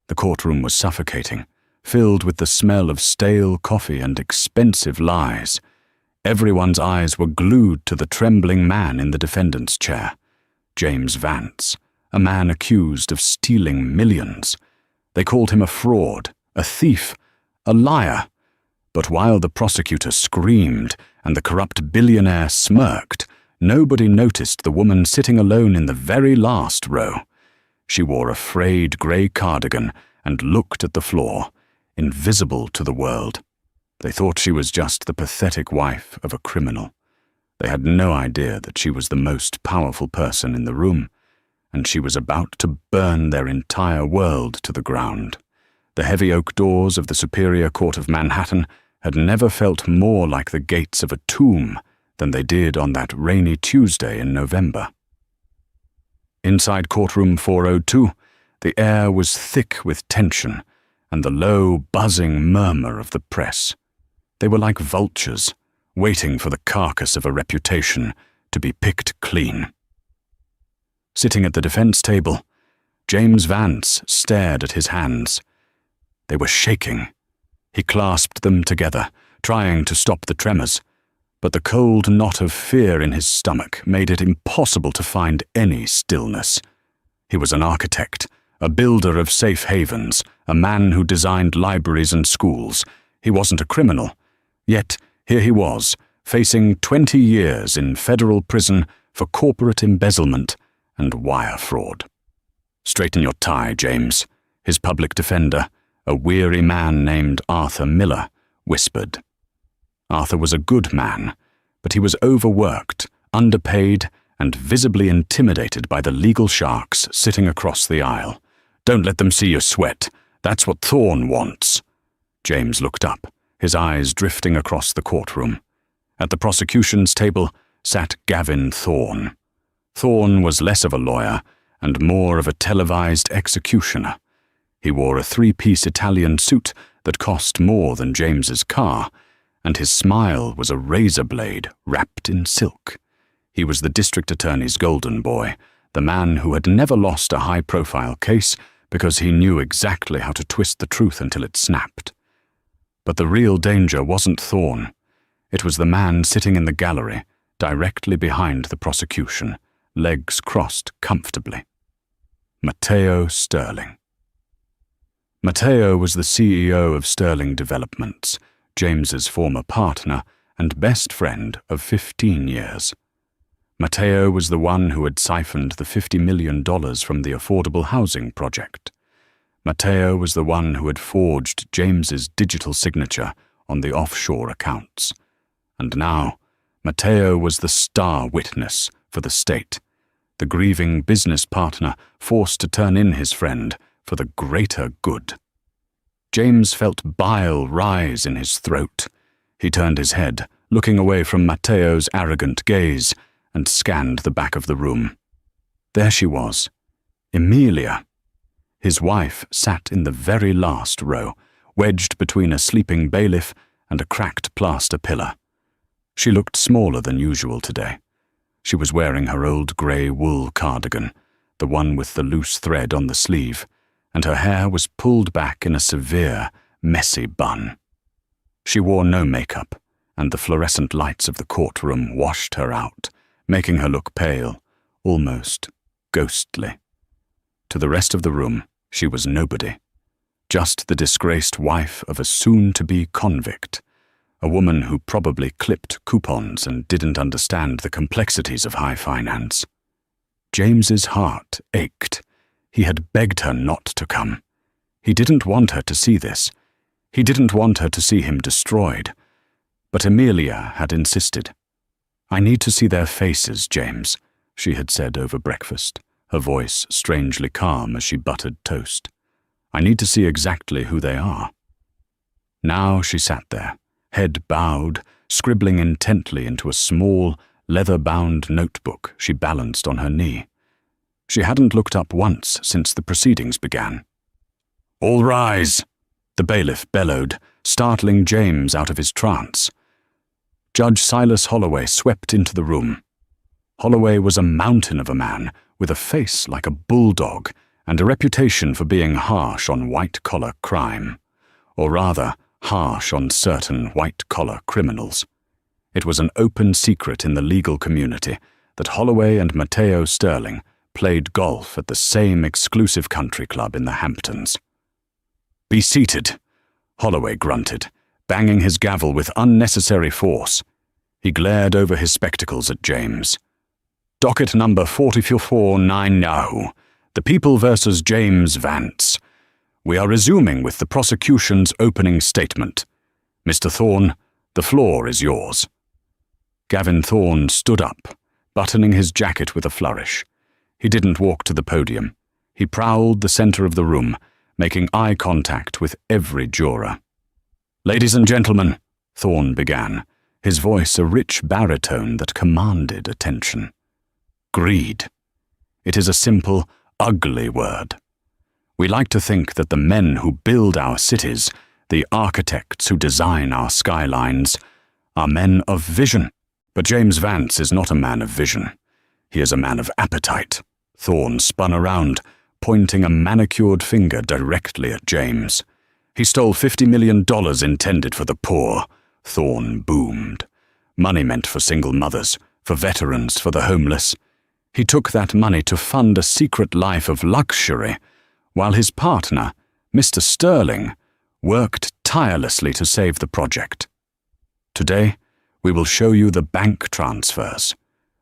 The courtroom was suffocating, filled with the smell of stale coffee and expensive lies. Everyone's eyes were glued to the trembling man in the defendant's chair, James Vance, a man accused of stealing millions. They called him a fraud, a thief, a liar. But while the prosecutor screamed and the corrupt billionaire smirked, nobody noticed the woman sitting alone in the very last row. She wore a frayed grey cardigan and looked at the floor, invisible to the world. They thought she was just the pathetic wife of a criminal. They had no idea that she was the most powerful person in the room, and she was about to burn their entire world to the ground. The heavy oak doors of the Superior Court of Manhattan had never felt more like the gates of a tomb than they did on that rainy Tuesday in November. Inside courtroom 402, the air was thick with tension and the low, buzzing murmur of the press. They were like vultures, waiting for the carcass of a reputation to be picked clean. Sitting at the defense table, James Vance stared at his hands. They were shaking. He clasped them together, trying to stop the tremors, but the cold knot of fear in his stomach made it impossible to find any stillness. He was an architect, a builder of safe havens, a man who designed libraries and schools. He wasn't a criminal. Yet here he was, facing 20 years in federal prison for corporate embezzlement and wire fraud. "Straighten your tie, James," his public defender, a weary man named Arthur Miller, whispered. Arthur was a good man, but he was overworked, underpaid, and visibly intimidated by the legal sharks sitting across the aisle. "Don't let them see you sweat. That's what Thorne wants." James looked up, his eyes drifting across the courtroom. At the prosecution's table sat Gavin Thorne. Thorne was less of a lawyer and more of a televised executioner. He wore a three-piece Italian suit that cost more than James's car, and his smile was a razor blade wrapped in silk. He was the district attorney's golden boy, the man who had never lost a high-profile case because he knew exactly how to twist the truth until it snapped. But the real danger wasn't Thorne. It was the man sitting in the gallery, directly behind the prosecution, legs crossed comfortably. Mateo Sterling. Mateo was the CEO of Sterling Developments, James's former partner and best friend of 15 years. Mateo was the one who had siphoned the $50 million from the affordable housing project. Mateo was the one who had forged James's digital signature on the offshore accounts. And now, Mateo was the star witness for the state, the grieving business partner forced to turn in his friend for the greater good. James felt bile rise in his throat. He turned his head, looking away from Mateo's arrogant gaze, and scanned the back of the room. There she was, Amelia. His wife sat in the very last row, wedged between a sleeping bailiff and a cracked plaster pillar. She looked smaller than usual today. She was wearing her old grey wool cardigan, the one with the loose thread on the sleeve, and her hair was pulled back in a severe, messy bun. She wore no makeup, and the fluorescent lights of the courtroom washed her out, making her look pale, almost ghostly. To the rest of the room, she was nobody, just the disgraced wife of a soon-to-be convict, a woman who probably clipped coupons and didn't understand the complexities of high finance. James's heart ached. He had begged her not to come. He didn't want her to see this. He didn't want her to see him destroyed. But Amelia had insisted. "I need to see their faces, James," she had said over breakfast, her voice strangely calm as she buttered toast. "I need to see exactly who they are." Now she sat there, head bowed, scribbling intently into a small, leather-bound notebook she balanced on her knee. She hadn't looked up once since the proceedings began. "All rise!" the bailiff bellowed, startling James out of his trance. Judge Silas Holloway swept into the room. Holloway was a mountain of a man, with a face like a bulldog and a reputation for being harsh on white-collar crime, or rather, harsh on certain white-collar criminals. It was an open secret in the legal community that Holloway and Mateo Sterling played golf at the same exclusive country club in the Hamptons. "Be seated," Holloway grunted, banging his gavel with unnecessary force. He glared over his spectacles at James. "Docket number 4490, the People versus James Vance. We are resuming with the prosecution's opening statement. Mr. Thorne, the floor is yours." Gavin Thorne stood up, buttoning his jacket with a flourish. He didn't walk to the podium. He prowled the center of the room, making eye contact with every juror. "Ladies and gentlemen," Thorne began, his voice a rich baritone that commanded attention. "Greed. It is a simple, ugly word. We like to think that the men who build our cities, the architects who design our skylines, are men of vision. But James Vance is not a man of vision. He is a man of appetite." Thorne spun around, pointing a manicured finger directly at James. "He stole $50 million intended for the poor," Thorne boomed. "Money meant for single mothers, for veterans, for the homeless. He took that money to fund a secret life of luxury, while his partner, Mr. Sterling, worked tirelessly to save the project. Today, we will show you the bank transfers.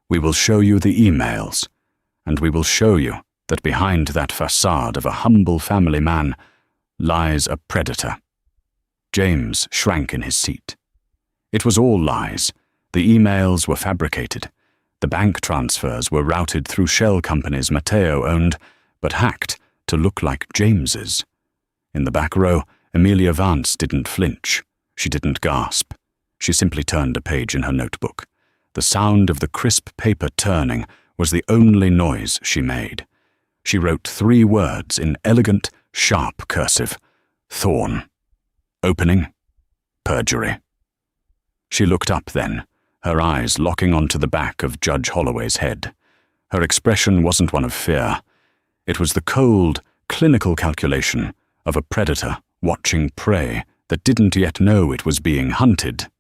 We will show you the emails. And we will show you that behind that facade of a humble family man lies a predator." James shrank in his seat. It was all lies. The emails were fabricated. The bank transfers were routed through shell companies Mateo owned, but hacked to look like James's. In the back row, Amelia Vance didn't flinch. She didn't gasp. She simply turned a page in her notebook. The sound of the crisp paper turning was the only noise she made. She wrote 3 words in elegant, sharp cursive. "Thorne. Opening. Perjury." She looked up then, her eyes locking onto the back of Judge Holloway's head. Her expression wasn't one of fear. It was the cold, clinical calculation of a predator watching prey that didn't yet know it was being hunted.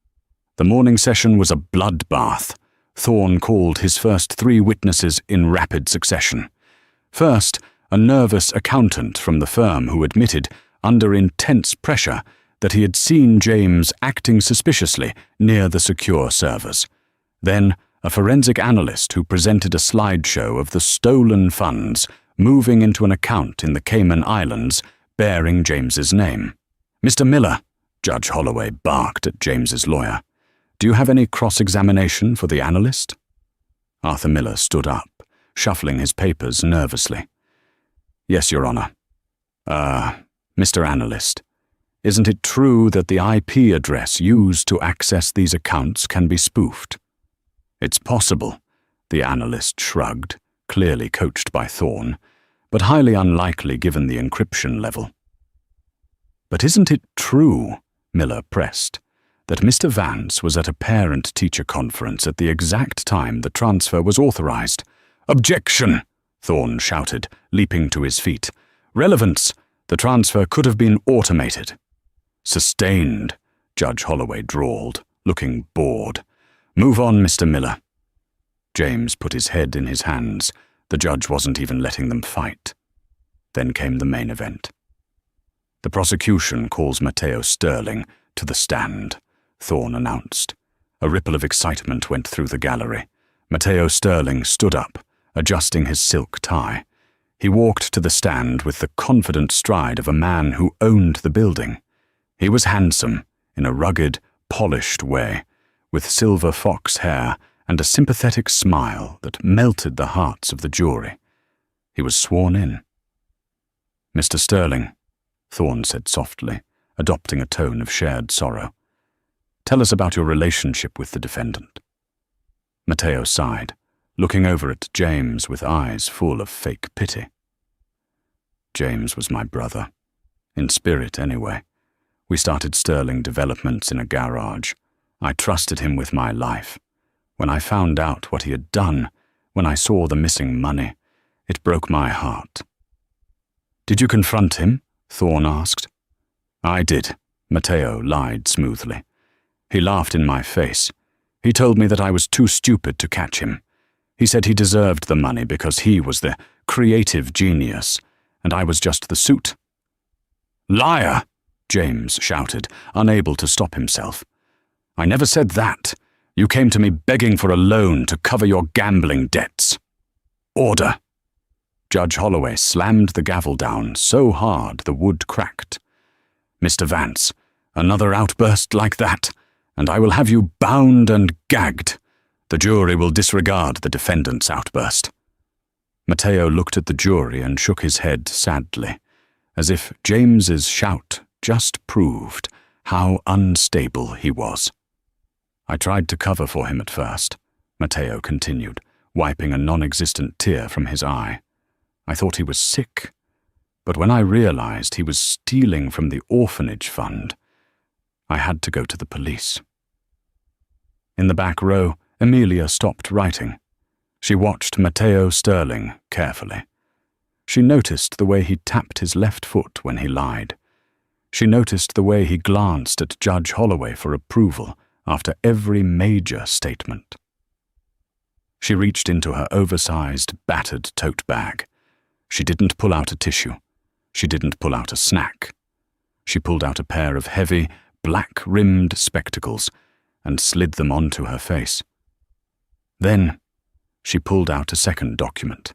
The morning session was a bloodbath. Thorne called his first 3 witnesses in rapid succession. First, a nervous accountant from the firm who admitted, under intense pressure, that he had seen James acting suspiciously near the secure servers. Then, a forensic analyst who presented a slideshow of the stolen funds moving into an account in the Cayman Islands bearing James's name. "Mr. Miller," Judge Holloway barked at James's lawyer, "do you have any cross-examination for the analyst?" Arthur Miller stood up, shuffling his papers nervously. "Yes, Your Honor. Mr. Analyst, isn't it true that the IP address used to access these accounts can be spoofed?" "It's possible," the analyst shrugged, clearly coached by Thorne, but highly unlikely given the encryption level. "But isn't it true," Miller pressed, "that Mr. Vance was at a parent-teacher conference at the exact time the transfer was authorized?" "Objection!" Thorne shouted, leaping to his feet. "Relevance! The transfer could have been automated." "Sustained," Judge Holloway drawled, looking bored. "Move on, Mr. Miller." James put his head in his hands. The judge wasn't even letting them fight. Then came the main event. "The prosecution calls Mateo Sterling to the stand," Thorne announced. A ripple of excitement went through the gallery. Mateo Sterling stood up, adjusting his silk tie. He walked to the stand with the confident stride of a man who owned the building. He was handsome, in a rugged, polished way, with silver fox hair and a sympathetic smile that melted the hearts of the jury. He was sworn in. "Mr. Sterling," Thorne said softly, adopting a tone of shared sorrow, "tell us about your relationship with the defendant." Mateo sighed, looking over at James with eyes full of fake pity. "James was my brother. In spirit, anyway. We started Sterling Developments in a garage. I trusted him with my life. When I found out what he had done, when I saw the missing money, it broke my heart." Did you confront him? Thorne asked. I did, Mateo lied smoothly. He laughed in my face. He told me that I was too stupid to catch him. He said he deserved the money because he was the creative genius, and I was just the suit. Liar! James shouted, unable to stop himself. I never said that. You came to me begging for a loan to cover your gambling debts. Order! Judge Holloway slammed the gavel down so hard the wood cracked. Mr. Vance, another outburst like that, and I will have you bound and gagged. The jury will disregard the defendant's outburst. Mateo looked at the jury and shook his head sadly, as if James's shout just proved how unstable he was. I tried to cover for him at first, Mateo continued, wiping a non-existent tear from his eye. I thought he was sick, but when I realized he was stealing from the orphanage fund, I had to go to the police. In the back row, Amelia stopped writing. She watched Mateo Sterling carefully. She noticed the way he tapped his left foot when he lied. She noticed the way he glanced at Judge Holloway for approval after every major statement. She reached into her oversized, battered tote bag. She didn't pull out a tissue. She didn't pull out a snack. She pulled out a pair of heavy, black-rimmed spectacles and slid them onto her face. Then, she pulled out a second document,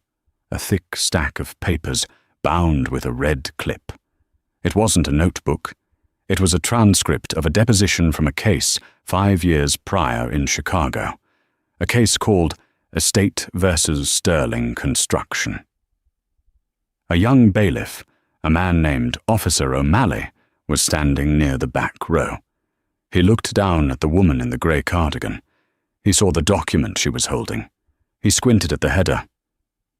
a thick stack of papers bound with a red clip. It wasn't a notebook. It was a transcript of a deposition from a case 5 years prior in Chicago, a case called Estate versus Sterling Construction. A young bailiff, a man named Officer O'Malley, was standing near the back row. He looked down at the woman in the grey cardigan. He saw the document she was holding. He squinted at the header.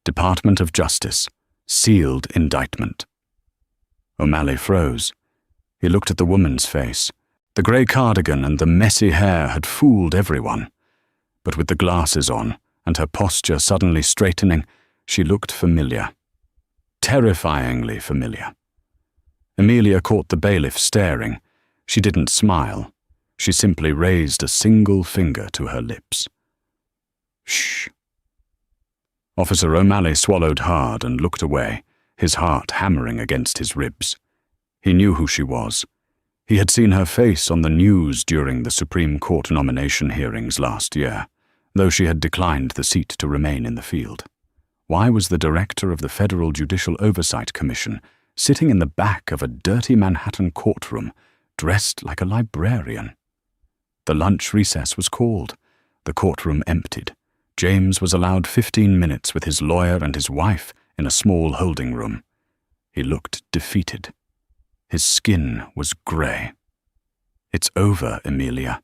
Department of Justice, sealed indictment. O'Malley froze. He looked at the woman's face. The grey cardigan and the messy hair had fooled everyone. But with the glasses on and her posture suddenly straightening, she looked familiar. Terrifyingly familiar. Amelia caught the bailiff staring. She didn't smile. She simply raised a single finger to her lips. Shh. Officer O'Malley swallowed hard and looked away, his heart hammering against his ribs. He knew who she was. He had seen her face on the news during the Supreme Court nomination hearings last year, though she had declined the seat to remain in the field. Why was the director of the Federal Judicial Oversight Commission sitting in the back of a dirty Manhattan courtroom, dressed like a librarian? The lunch recess was called. The courtroom emptied. James was allowed 15 minutes with his lawyer and his wife in a small holding room. He looked defeated. His skin was grey. It's over, Amelia,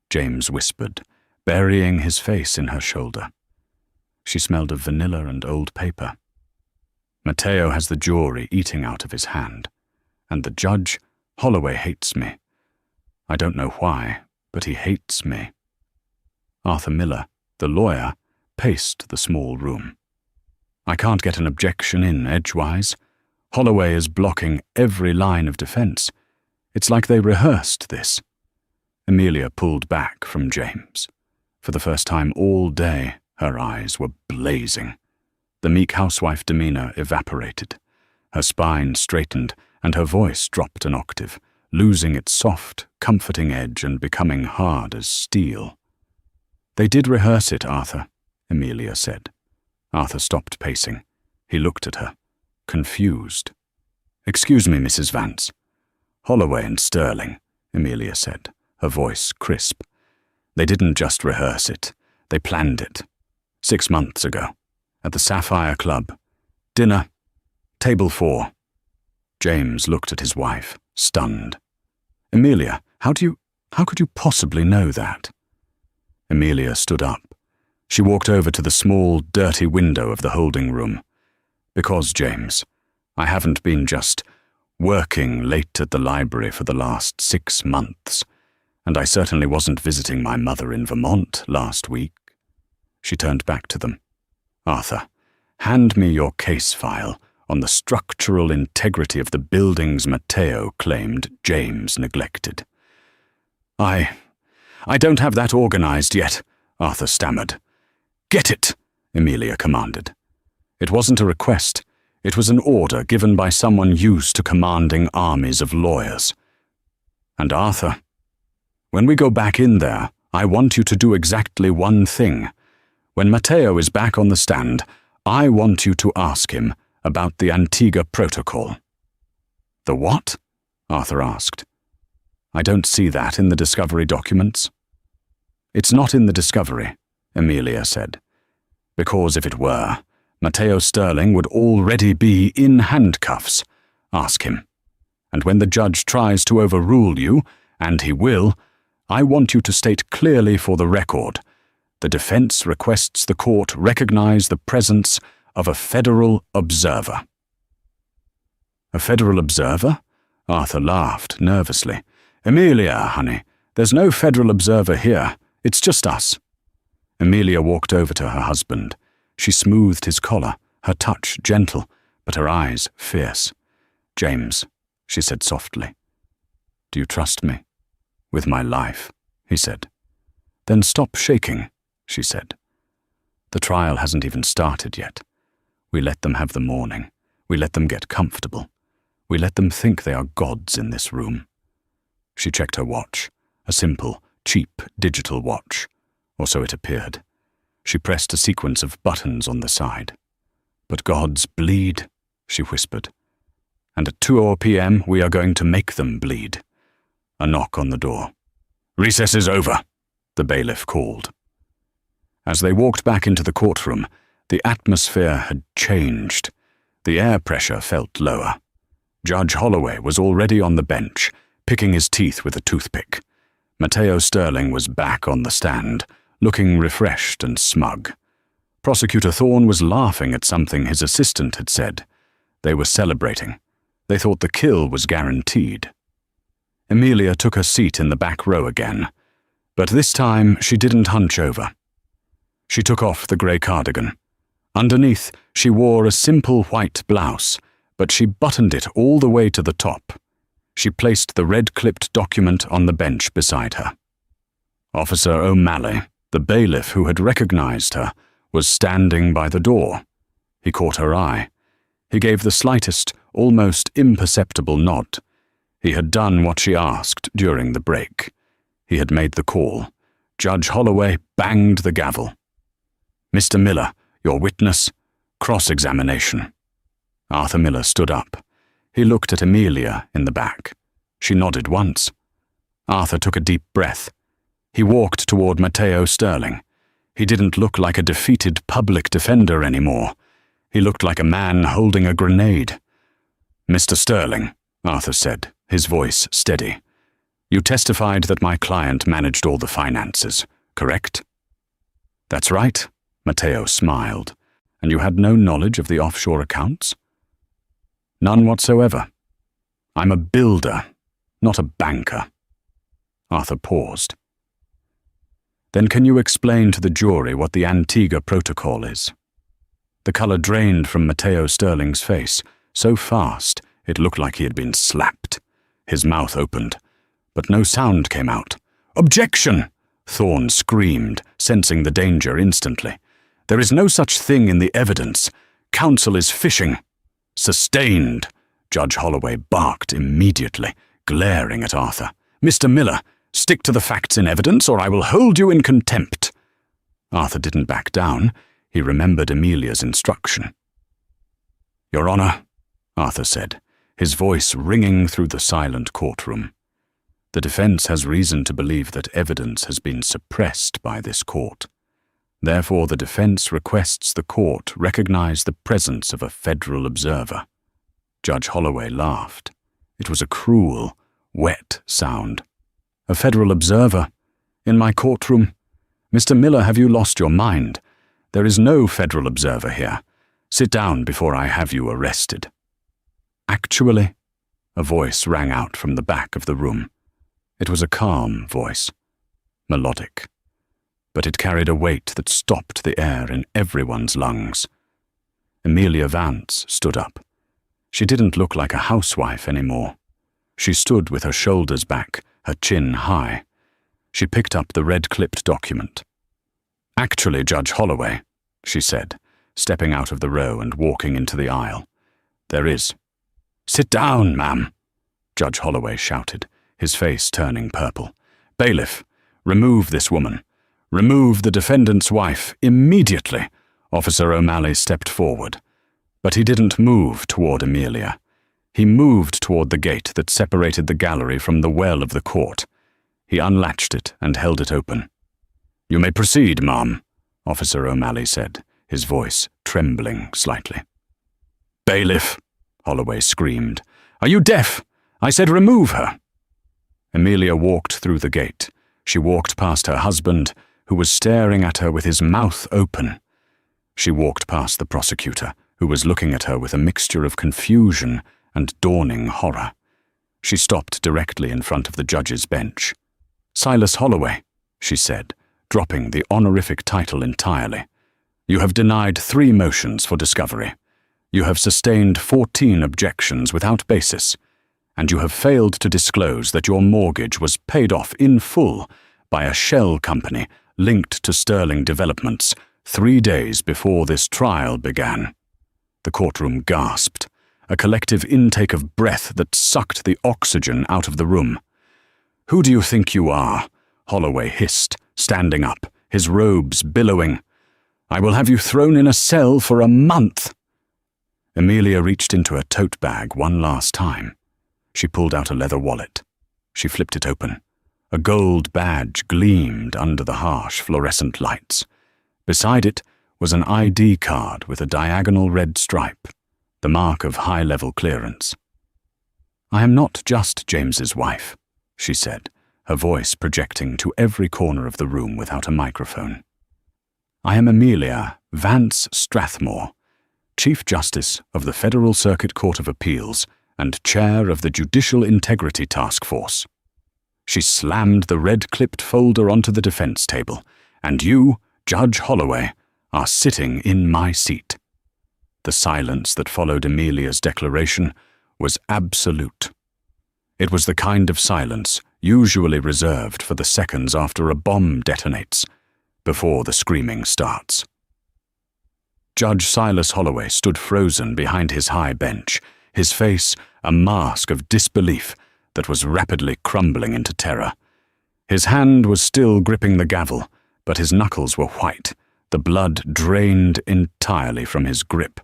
James whispered, burying his face in her shoulder. She smelled of vanilla and old paper. Mateo has the jury eating out of his hand, and the judge, Holloway, hates me. I don't know why, but he hates me. Arthur Miller, the lawyer, paced the small room. I can't get an objection in edgewise. Holloway is blocking every line of defense. It's like they rehearsed this. Amelia pulled back from James. For the first time all day, her eyes were blazing. The meek housewife demeanor evaporated. Her spine straightened, and her voice dropped an octave, losing its soft, comforting edge and becoming hard as steel. They did rehearse it, Arthur, Amelia said. Arthur stopped pacing. He looked at her, confused. Excuse me, Mrs. Vance. Holloway and Sterling, Amelia said, her voice crisp. They didn't just rehearse it. They planned it. 6 months ago, at the Sapphire Club. Dinner, table 4. James looked at his wife, stunned. Amelia, how could you possibly know that? Amelia stood up. She walked over to the small, dirty window of the holding room. Because, James, I haven't been just working late at the library for the last 6 months, and I certainly wasn't visiting my mother in Vermont last week. She turned back to them. Arthur, hand me your case file on the structural integrity of the buildings Mateo claimed James neglected. I don't have that organized yet," Arthur stammered. "Get it," Amelia commanded. It wasn't a request. It was an order given by someone used to commanding armies of lawyers. "And Arthur, when we go back in there, I want you to do exactly one thing. When Mateo is back on the stand, I want you to ask him about the Antigua Protocol." "The what?" Arthur asked. "I don't see that in the discovery documents." "It's not in the discovery," Amelia said, "because if it were, Mateo Sterling would already be in handcuffs. Ask him. And when the judge tries to overrule you, and he will, I want you to state clearly for the record, the defense requests the court recognize the presence of a federal observer." "A federal observer?" Arthur laughed nervously. "Amelia, honey, there's no federal observer here. It's just us." Amelia walked over to her husband. She smoothed his collar, her touch gentle, but her eyes fierce. "James," she said softly. "Do you trust me?" "With my life," he said. "Then stop shaking," she said. "The trial hasn't even started yet. We let them have the morning. We let them get comfortable. We let them think they are gods in this room." She checked her watch, a simple, cheap digital watch, or so it appeared. She pressed a sequence of buttons on the side. "But gods bleed," she whispered. "And at 2 p.m. we are going to make them bleed." A knock on the door. "Recess is over," the bailiff called. As they walked back into the courtroom, the atmosphere had changed. The air pressure felt lower. Judge Holloway was already on the bench, picking his teeth with a toothpick. Mateo Sterling was back on the stand, looking refreshed and smug. Prosecutor Thorne was laughing at something his assistant had said. They were celebrating. They thought the kill was guaranteed. Amelia took her seat in the back row again, but this time she didn't hunch over. She took off the grey cardigan. Underneath, she wore a simple white blouse, but she buttoned it all the way to the top. She placed the red-clipped document on the bench beside her. Officer O'Malley, the bailiff who had recognized her, was standing by the door. He caught her eye. He gave the slightest, almost imperceptible nod. He had done what she asked during the break. He had made the call. Judge Holloway banged the gavel. "Mr. Miller, your witness, cross-examination." Arthur Miller stood up. He looked at Amelia in the back. She nodded once. Arthur took a deep breath. He walked toward Mateo Sterling. He didn't look like a defeated public defender anymore. He looked like a man holding a grenade. "Mr. Sterling," Arthur said, his voice steady, "you testified that my client managed all the finances, correct?" "That's right," Mateo smiled. "And you had no knowledge of the offshore accounts?" "None whatsoever. I'm a builder, not a banker." Arthur paused. "Then can you explain to the jury what the Antigua Protocol is?" The color drained from Mateo Sterling's face, so fast it looked like he had been slapped. His mouth opened, but no sound came out. "Objection!" Thorne screamed, sensing the danger instantly. "There is no such thing in the evidence. Counsel is fishing." "Sustained," Judge Holloway barked immediately, glaring at Arthur. "Mr. Miller, stick to the facts in evidence or I will hold you in contempt." Arthur didn't back down. He remembered Amelia's instruction. "Your Honor," Arthur said, his voice ringing through the silent courtroom. "The defense has reason to believe that evidence has been suppressed by this court. Therefore, the defense requests the court recognize the presence of a federal observer." Judge Holloway laughed. It was a cruel, wet sound. "A federal observer? In my courtroom? Mr. Miller, have you lost your mind? There is no federal observer here. Sit down before I have you arrested." "Actually," a voice rang out from the back of the room. It was a calm voice, melodic, but it carried a weight that stopped the air in everyone's lungs. Amelia Vance stood up. She didn't look like a housewife anymore. She stood with her shoulders back, her chin high. She picked up the red-clipped document. "Actually, Judge Holloway," she said, stepping out of the row and walking into the aisle. "There is." "Sit down, ma'am," Judge Holloway shouted, his face turning purple. "Bailiff, remove this woman. Remove the defendant's wife immediately." Officer O'Malley stepped forward, but he didn't move toward Amelia. He moved toward the gate that separated the gallery from the well of the court. He unlatched it and held it open. "You may proceed, ma'am," Officer O'Malley said, his voice trembling slightly. "Bailiff," Holloway screamed. "Are you deaf? I said remove her." Amelia walked through the gate. She walked past her husband, who was staring at her with his mouth open. She walked past the prosecutor, who was looking at her with a mixture of confusion and dawning horror. She stopped directly in front of the judge's bench. "Silas Holloway," she said, dropping the honorific title entirely. "You have denied 3 motions for discovery. You have sustained 14 objections without basis, and you have failed to disclose that your mortgage was paid off in full by a shell company linked to Sterling Developments 3 days before this trial began." The courtroom gasped, a collective intake of breath that sucked the oxygen out of the room. "Who do you think you are?" Holloway hissed, standing up, his robes billowing. "I will have you thrown in a cell for a month." Amelia reached into her tote bag one last time. She pulled out a leather wallet. She flipped it open. A gold badge gleamed under the harsh fluorescent lights. Beside it was an ID card with a diagonal red stripe, the mark of high-level clearance. "I am not just James's wife," she said, her voice projecting to every corner of the room without a microphone. "I am Amelia Vance Strathmore, Chief Justice of the Federal Circuit Court of Appeals and Chair of the Judicial Integrity Task Force." She slammed the red-clipped folder onto the defense table. "And you, Judge Holloway, are sitting in my seat." The silence that followed Amelia's declaration was absolute. It was the kind of silence usually reserved for the seconds after a bomb detonates, before the screaming starts. Judge Silas Holloway stood frozen behind his high bench, his face a mask of disbelief that was rapidly crumbling into terror. His hand was still gripping the gavel, but his knuckles were white, the blood drained entirely from his grip.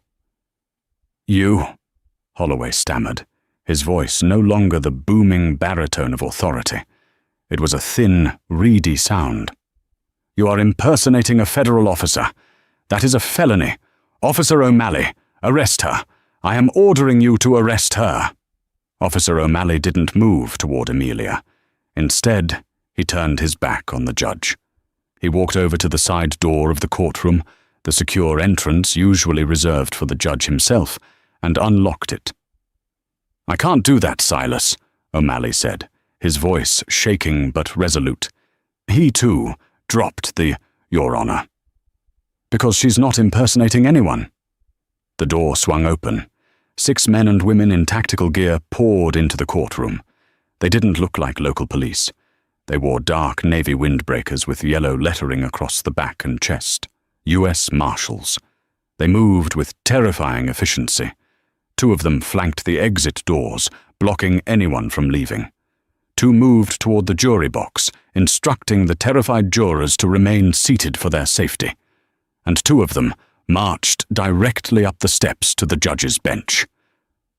"You," Holloway stammered, his voice no longer the booming baritone of authority. It was a thin, reedy sound. "You are impersonating a federal officer. That is a felony. Officer O'Malley, arrest her. I am ordering you to arrest her." Officer O'Malley didn't move toward Amelia. Instead, he turned his back on the judge. He walked over to the side door of the courtroom, the secure entrance usually reserved for the judge himself, and unlocked it. "I can't do that, Silas," O'Malley said, his voice shaking but resolute. He, too, dropped the "Your Honor." "Because she's not impersonating anyone." The door swung open. 6 men and women in tactical gear poured into the courtroom. They didn't look like local police. They wore dark navy windbreakers with yellow lettering across the back and chest. U.S. Marshals. They moved with terrifying efficiency. 2 of them flanked the exit doors, blocking anyone from leaving. 2 moved toward the jury box, instructing the terrified jurors to remain seated for their safety. And 2 of them marched directly up the steps to the judge's bench.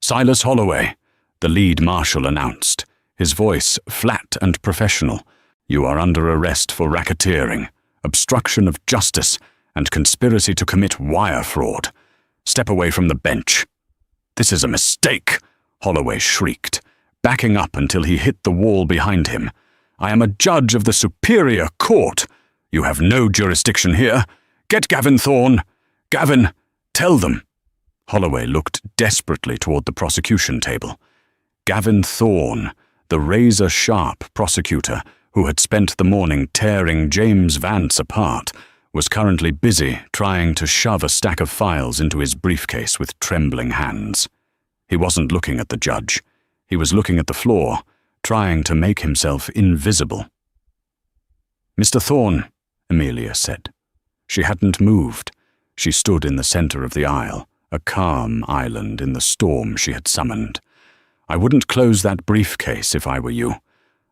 "Silas Holloway," the lead marshal announced, his voice flat and professional. "You are under arrest for racketeering, obstruction of justice, and conspiracy to commit wire fraud. Step away from the bench." "This is a mistake," Holloway shrieked, backing up until he hit the wall behind him. "I am a judge of the Superior Court. You have no jurisdiction here. Get Gavin Thorne. Gavin, tell them." Holloway looked desperately toward the prosecution table. Gavin Thorne, the razor-sharp prosecutor who had spent the morning tearing James Vance apart, was currently busy trying to shove a stack of files into his briefcase with trembling hands. He wasn't looking at the judge. He was looking at the floor, trying to make himself invisible. "Mr. Thorne," Amelia said. She hadn't moved. She stood in the center of the aisle, a calm island in the storm she had summoned. "I wouldn't close that briefcase if I were you.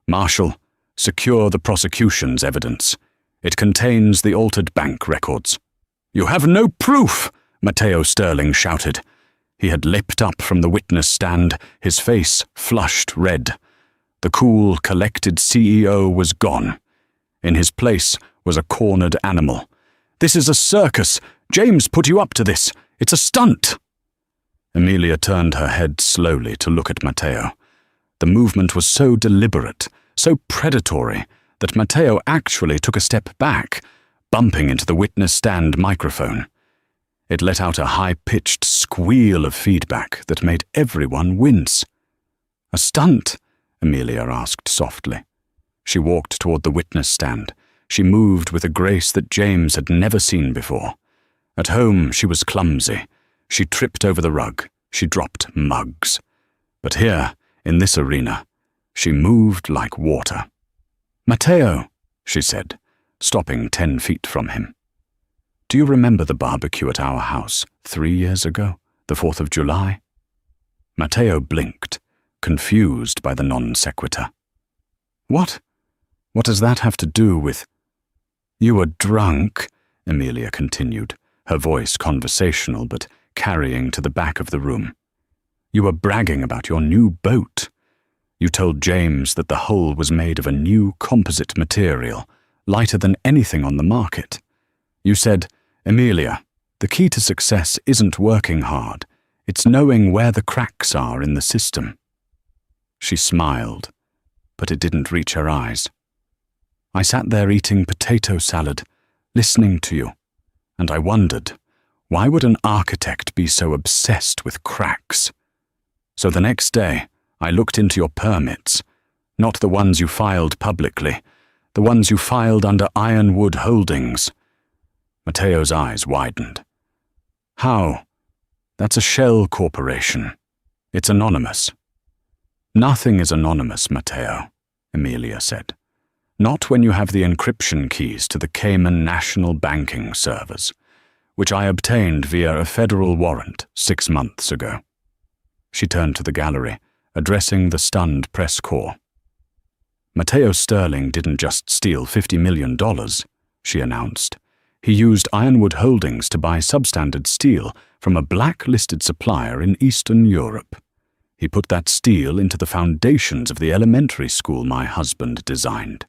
Marshal, secure the prosecution's evidence. It contains the altered bank records." "You have no proof!" Mateo Sterling shouted. He had leapt up from the witness stand, his face flushed red. The cool, collected CEO was gone. In his place was a cornered animal. "This is a circus. James put you up to this. It's a stunt." Amelia turned her head slowly to look at Mateo. The movement was so deliberate, so predatory, that Mateo actually took a step back, bumping into the witness stand microphone. It let out a high-pitched squeal of feedback that made everyone wince. "A stunt?" Amelia asked softly. She walked toward the witness stand. She moved with a grace that James had never seen before. At home, she was clumsy. She tripped over the rug. She dropped mugs. But here, in this arena, she moved like water. "Mateo," she said, stopping 10 feet from him. "Do you remember the barbecue at our house 3 years ago, the 4th of July?" Mateo blinked, confused by the non sequitur. "What? What does that have to do with—" "You were drunk," Amelia continued, her voice conversational but carrying to the back of the room. "You were bragging about your new boat. You told James that the hull was made of a new composite material, lighter than anything on the market. You said, 'Amelia, the key to success isn't working hard. It's knowing where the cracks are in the system.'" She smiled, but it didn't reach her eyes. "I sat there eating potato salad, listening to you, and I wondered, why would an architect be so obsessed with cracks? So the next day, I looked into your permits, not the ones you filed publicly, the ones you filed under Ironwood Holdings." Mateo's eyes widened. "How? That's a shell corporation. It's anonymous." "Nothing is anonymous, Mateo," Amelia said. "Not when you have the encryption keys to the Cayman national banking servers, which I obtained via a federal warrant 6 months ago." She turned to the gallery, addressing the stunned press corps. "Mateo Sterling didn't just steal $50 million, she announced. He used Ironwood Holdings to buy substandard steel from a blacklisted supplier in Eastern Europe. He put that steel into the foundations of the elementary school my husband designed.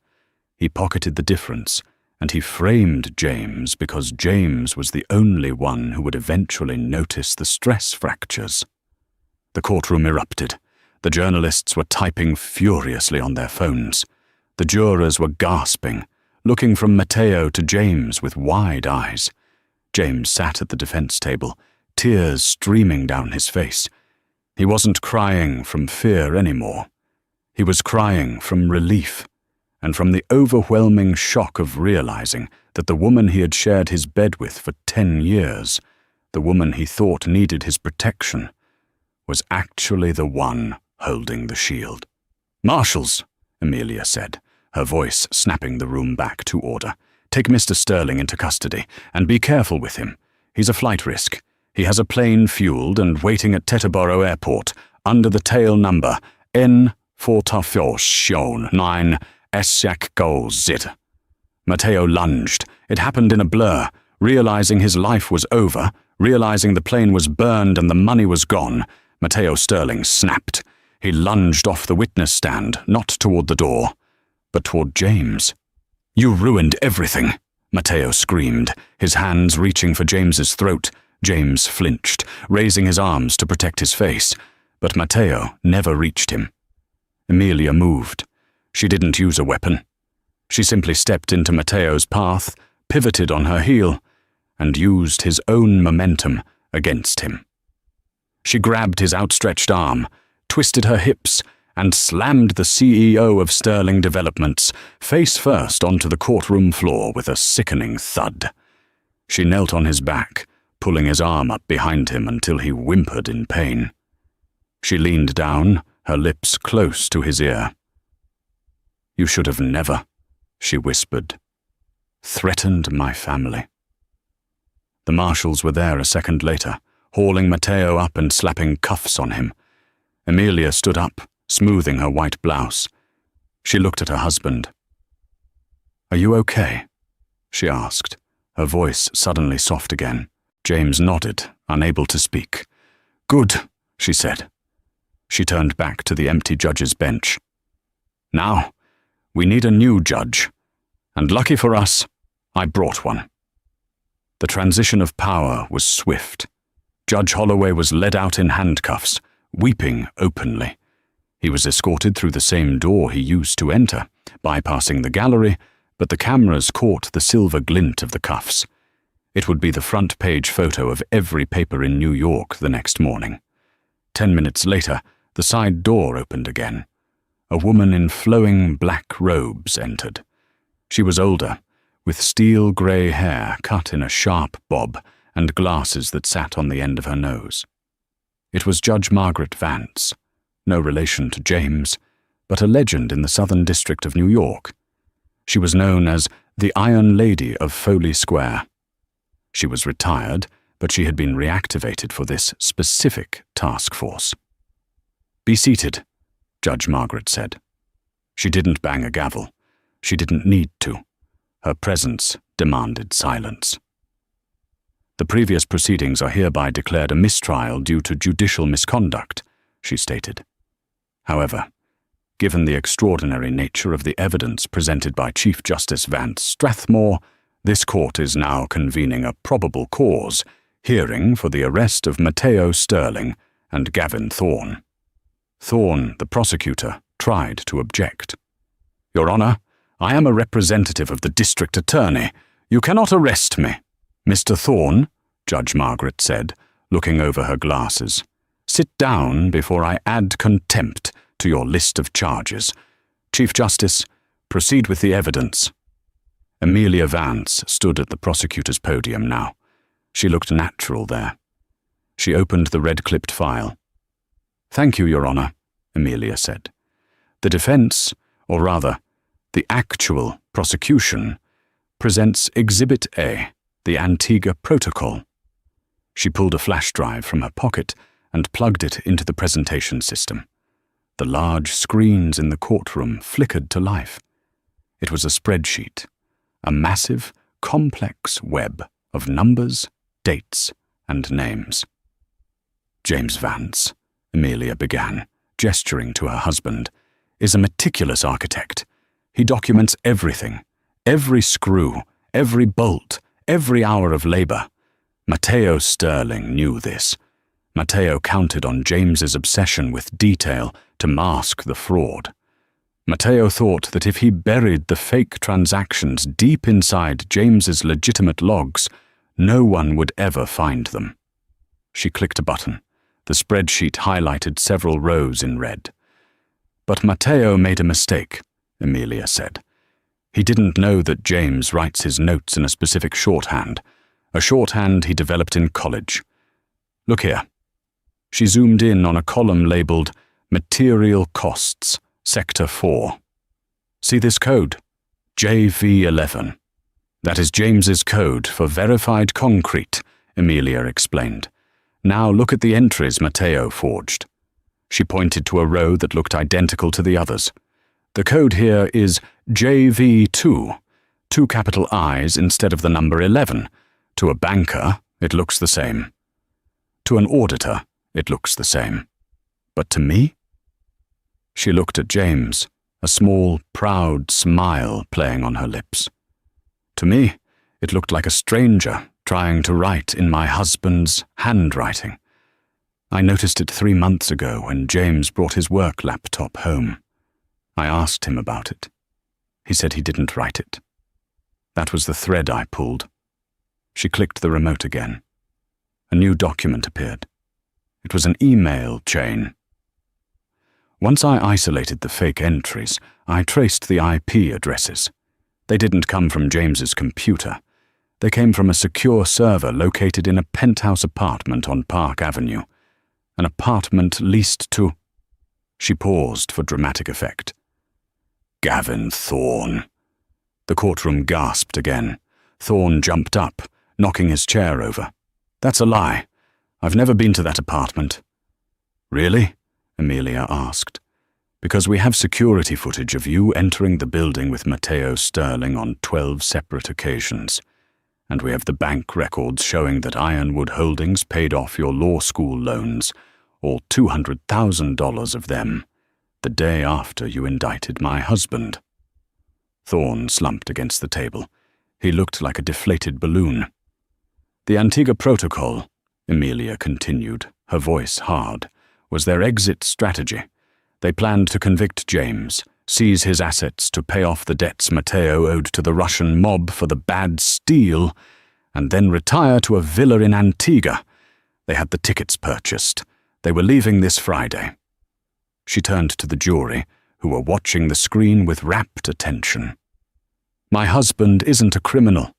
He pocketed the difference, and he framed James because James was the only one who would eventually notice the stress fractures." The courtroom erupted. The journalists were typing furiously on their phones. The jurors were gasping, looking from Mateo to James with wide eyes. James sat at the defense table, tears streaming down his face. He wasn't crying from fear anymore. He was crying from relief, and from the overwhelming shock of realizing that the woman he had shared his bed with for 10 years, the woman he thought needed his protection, was actually the one holding the shield. "Marshals," Amelia said, her voice snapping the room back to order. "Take Mr. Sterling into custody, and be careful with him. He's a flight risk. He has a plane fueled and waiting at Teterboro Airport, under the tail number N449 SZ. Mateo lunged. It happened in a blur, realizing his life was over, realizing the plane was burned and the money was gone. Mateo Sterling snapped. He lunged off the witness stand, not toward the door, but toward James. "You ruined everything," Mateo screamed, his hands reaching for James's throat. James flinched, raising his arms to protect his face, but Mateo never reached him. Amelia moved. She didn't use a weapon. She simply stepped into Mateo's path, pivoted on her heel, and used his own momentum against him. She grabbed his outstretched arm, twisted her hips, and slammed the CEO of Sterling Developments face first onto the courtroom floor with a sickening thud. She knelt on his back, pulling his arm up behind him until he whimpered in pain. She leaned down, her lips close to his ear. "You should have never," she whispered, "threatened my family." The marshals were there a second later, hauling Mateo up and slapping cuffs on him. Amelia stood up, smoothing her white blouse. She looked at her husband. "Are you okay?" she asked, her voice suddenly soft again. James nodded, unable to speak. "Good," she said. She turned back to the empty judge's bench. "Now, we need a new judge, and lucky for us, I brought one." The transition of power was swift. Judge Holloway was led out in handcuffs, weeping openly. He was escorted through the same door he used to enter, bypassing the gallery, but the cameras caught the silver glint of the cuffs. It would be the front-page photo of every paper in New York the next morning. 10 minutes later, the side door opened again. A woman in flowing black robes entered. She was older, with steel-grey hair cut in a sharp bob and glasses that sat on the end of her nose. It was Judge Margaret Vance, no relation to James, but a legend in the Southern District of New York. She was known as the Iron Lady of Foley Square. She was retired, but she had been reactivated for this specific task force. "Be seated," Judge Margaret said. She didn't bang a gavel. She didn't need to. Her presence demanded silence. "The previous proceedings are hereby declared a mistrial due to judicial misconduct," she stated. However, given the extraordinary nature of the evidence presented by Chief Justice Vance Strathmore, this court is now convening a probable cause hearing for the arrest of Mateo Sterling and Gavin Thorne. Thorne, the prosecutor, tried to object. "Your Honor, I am a representative of the district attorney. You cannot arrest me." "Mr. Thorne," Judge Margaret said, looking over her glasses, "sit down before I add contempt to your list of charges. Chief Justice, proceed with the evidence." Amelia Vance stood at the prosecutor's podium now. She looked natural there. She opened the red-clipped file. "Thank you, Your Honor," Amelia said. "The defense, or rather, the actual prosecution, presents Exhibit A, the Antigua Protocol." She pulled a flash drive from her pocket and plugged it into the presentation system. The large screens in the courtroom flickered to life. It was a spreadsheet, a massive, complex web of numbers, dates, and names. "James Vance," Amelia began, gesturing to her husband, "is a meticulous architect. He documents everything, every screw, every bolt, every hour of labor. Mateo Sterling knew this. Mateo counted on James's obsession with detail to mask the fraud. Mateo thought that if he buried the fake transactions deep inside James's legitimate logs, no one would ever find them." She clicked a button. The spreadsheet highlighted several rows in red. "But Mateo made a mistake," Amelia said. "He didn't know that James writes his notes in a specific shorthand, a shorthand he developed in college. Look here." She zoomed in on a column labeled Material Costs, Sector 4. "See this code? JV11. That is James's code for verified concrete," Amelia explained. "Now look at the entries Mateo forged." She pointed to a row that looked identical to the others. "The code here is JV2, 2 capital I's instead of the number 11. To a banker, it looks the same. To an auditor, it looks the same. But to me?" She looked at James, a small, proud smile playing on her lips. "To me, it looked like a stranger trying to write in my husband's handwriting. I noticed it 3 months ago when James brought his work laptop home. I asked him about it. He said he didn't write it. That was the thread I pulled." She clicked the remote again. A new document appeared. It was an email chain. Once I isolated the fake entries, I traced the IP addresses. They didn't come from James's computer. They came from a secure server located in a penthouse apartment on Park Avenue. An apartment leased to... She paused for dramatic effect. Gavin Thorne. The courtroom gasped again. Thorne jumped up, knocking his chair over. That's a lie. I've never been to that apartment. Really? Amelia asked. Because we have security footage of you entering the building with Mateo Sterling on 12 separate occasions. And we have the bank records showing that Ironwood Holdings paid off your law school loans, all $200,000 of them, the day after you indicted my husband. Thorne slumped against the table. He looked like a deflated balloon. The Antigua Protocol, Amelia continued, her voice hard, was their exit strategy. They planned to convict James, seize his assets to pay off the debts Mateo owed to the Russian mob for the bad steel, and then retire to a villa in Antigua. They had the tickets purchased. They were leaving this Friday. She turned to the jury, who were watching the screen with rapt attention. My husband isn't a criminal,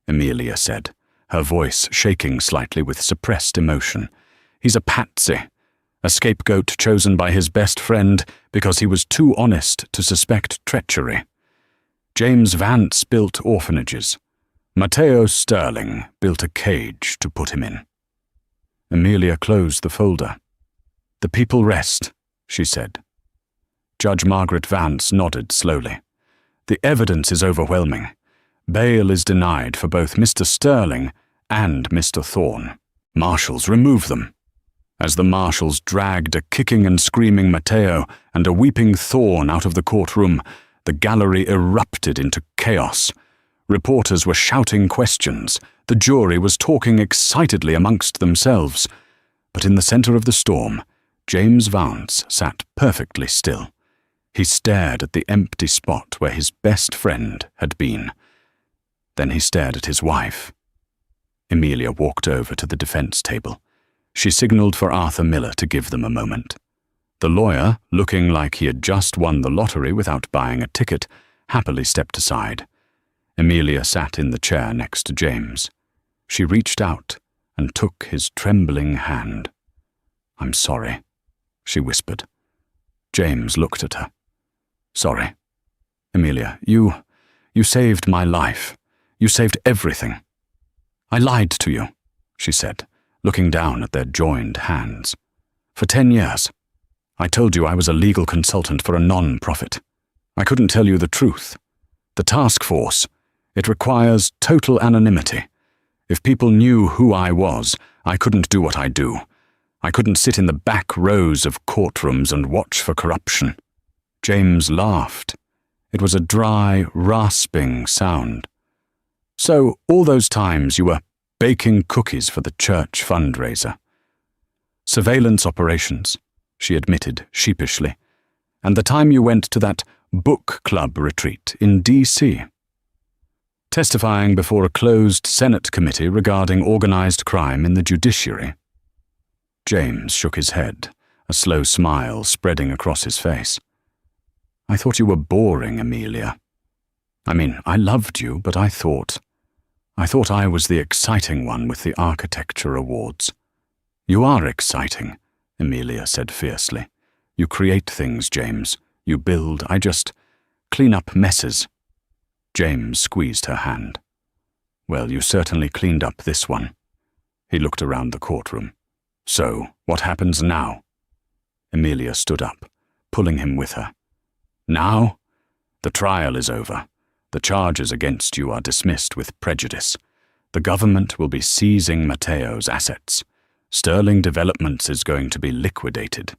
Amelia said, her voice shaking slightly with suppressed emotion. He's a patsy, a scapegoat chosen by his best friend because he was too honest to suspect treachery. James Vance built orphanages. Mateo Sterling built a cage to put him in. Amelia closed the folder. The people rest, she said. Judge Margaret Vance nodded slowly. The evidence is overwhelming. Bail is denied for both Mr. Sterling and Mr. Thorne. Marshals, remove them. As the marshals dragged a kicking and screaming Mateo and a weeping Thorne out of the courtroom, the gallery erupted into chaos. Reporters were shouting questions. The jury was talking excitedly amongst themselves. But in the center of the storm, James Vance sat perfectly still. He stared at the empty spot where his best friend had been. Then he stared at his wife. Amelia walked over to the defense table. She signaled for Arthur Miller to give them a moment. The lawyer, looking like he had just won the lottery without buying a ticket, happily stepped aside. Amelia sat in the chair next to James. She reached out and took his trembling hand. I'm sorry, she whispered. James looked at her. Sorry. Amelia, you saved my life. You saved everything. I lied to you, she said, looking down at their joined hands. For 10 years. I told you I was a legal consultant for a non-profit. I couldn't tell you the truth. The task force, it requires total anonymity. If people knew who I was, I couldn't do what I do. I couldn't sit in the back rows of courtrooms and watch for corruption. James laughed. It was a dry, rasping sound. So, all those times you were baking cookies for the church fundraiser. Surveillance operations, she admitted sheepishly, and the time you went to that book club retreat in D.C. Testifying before a closed Senate committee regarding organized crime in the judiciary. James shook his head, a slow smile spreading across his face. I thought you were boring, Amelia. I mean, I loved you, but I thought I was the exciting one with the architecture awards. You are exciting, Amelia said fiercely. You create things, James. You build. I just clean up messes. James squeezed her hand. Well, you certainly cleaned up this one. He looked around the courtroom. So, what happens now? Amelia stood up, pulling him with her. Now? The trial is over. The charges against you are dismissed with prejudice. The government will be seizing Mateo's assets. Sterling Developments is going to be liquidated.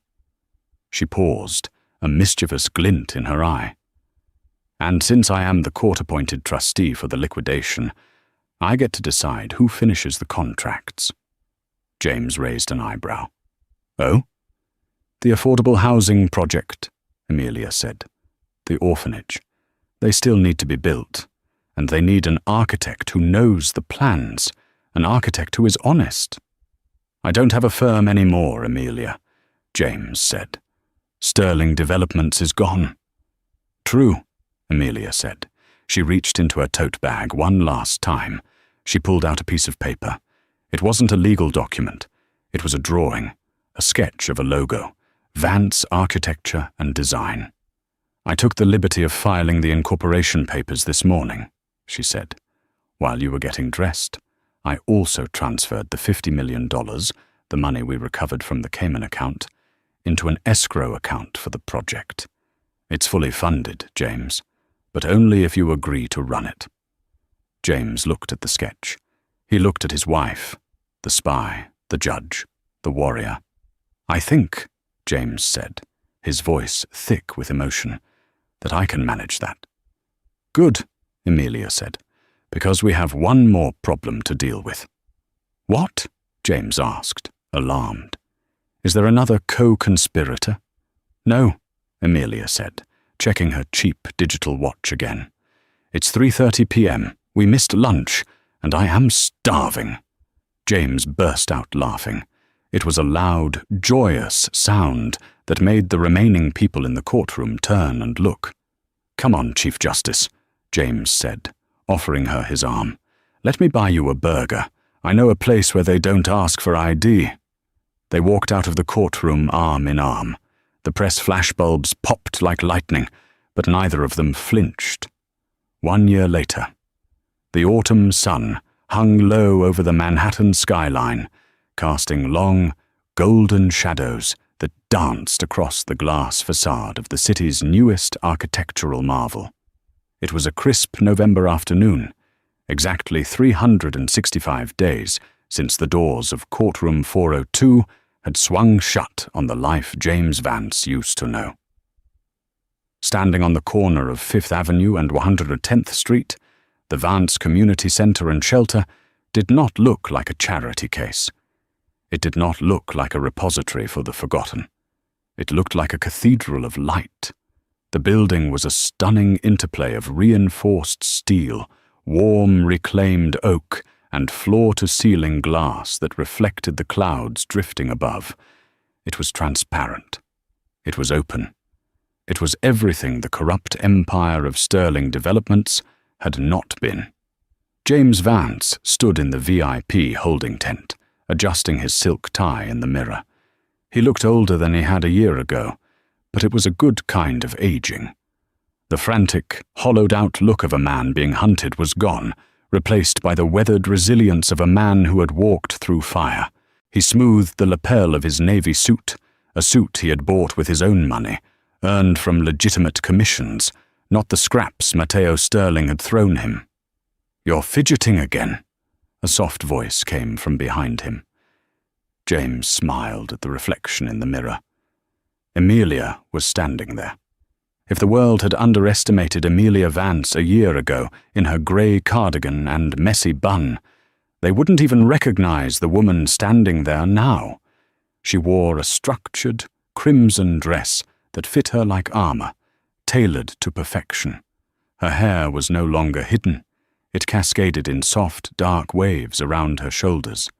She paused, a mischievous glint in her eye. And since I am the court-appointed trustee for the liquidation, I get to decide who finishes the contracts. James raised an eyebrow. Oh? The affordable housing project, Amelia said. The orphanage. They still need to be built, and they need an architect who knows the plans, an architect who is honest. I don't have a firm anymore, Amelia, James said. Sterling Developments is gone. True, Amelia said. She reached into her tote bag one last time. She pulled out a piece of paper. It wasn't a legal document. It was a drawing a sketch of a logo, Vance Architecture and Design. "I took the liberty of filing the incorporation papers this morning," she said. "While you were getting dressed, I also transferred the $50 million, the money we recovered from the Cayman account, into an escrow account for the project. It's fully funded, James, but only if you agree to run it." James looked at the sketch. He looked at his wife, the spy, the judge, the warrior. "I think," James said, his voice thick with emotion, "that I can manage that." "Good," Amelia said, "because we have one more problem to deal with." "What?" James asked, alarmed. "Is there another co-conspirator?" "No," Amelia said, checking her cheap digital watch again. "It's 3:30 p.m. We missed lunch, and I am starving." James burst out laughing. It was a loud, joyous sound that made the remaining people in the courtroom turn and look. "Come on, Chief Justice," James said, offering her his arm. "Let me buy you a burger. I know a place where they don't ask for ID." They walked out of the courtroom arm in arm. The press flashbulbs popped like lightning, but neither of them flinched. 1 year later, the autumn sun hung low over the Manhattan skyline, casting long, golden shadows that danced across the glass facade of the city's newest architectural marvel. It was a crisp November afternoon, exactly 365 days since the doors of courtroom 402 had swung shut on the life James Vance used to know. Standing on the corner of 5th Avenue and 110th Street, the Vance Community Center and Shelter did not look like a charity case. It did not look like a repository for the forgotten. It looked like a cathedral of light. The building was a stunning interplay of reinforced steel, warm reclaimed oak, and floor-to-ceiling glass that reflected the clouds drifting above. It was transparent. It was open. It was everything the corrupt empire of Sterling Developments had not been. James Vance stood in the VIP holding tent, adjusting his silk tie in the mirror. He looked older than he had a year ago, but it was a good kind of aging. The frantic, hollowed-out look of a man being hunted was gone, replaced by the weathered resilience of a man who had walked through fire. He smoothed the lapel of his navy suit, a suit he had bought with his own money, earned from legitimate commissions, not the scraps Mateo Sterling had thrown him. "You're fidgeting again," a soft voice came from behind him. James smiled at the reflection in the mirror. Amelia was standing there. If the world had underestimated Amelia Vance a year ago in her grey cardigan and messy bun, they wouldn't even recognize the woman standing there now. She wore a structured, crimson dress that fit her like armor, tailored to perfection. Her hair was no longer hidden. It cascaded in soft, dark waves around her shoulders.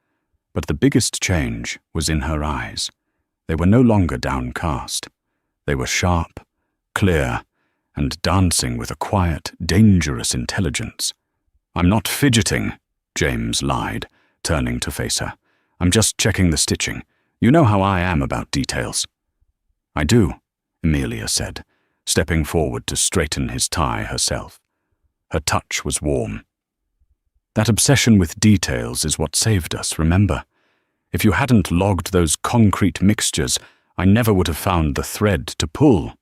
But the biggest change was in her eyes. They were no longer downcast. They were sharp, clear, and dancing with a quiet, dangerous intelligence. "I'm not fidgeting," James lied, turning to face her. "I'm just checking the stitching. You know how I am about details." "I do," Amelia said, stepping forward to straighten his tie herself. Her touch was warm. "That obsession with details is what saved us, remember? If you hadn't logged those concrete mixtures, I never would have found the thread to pull."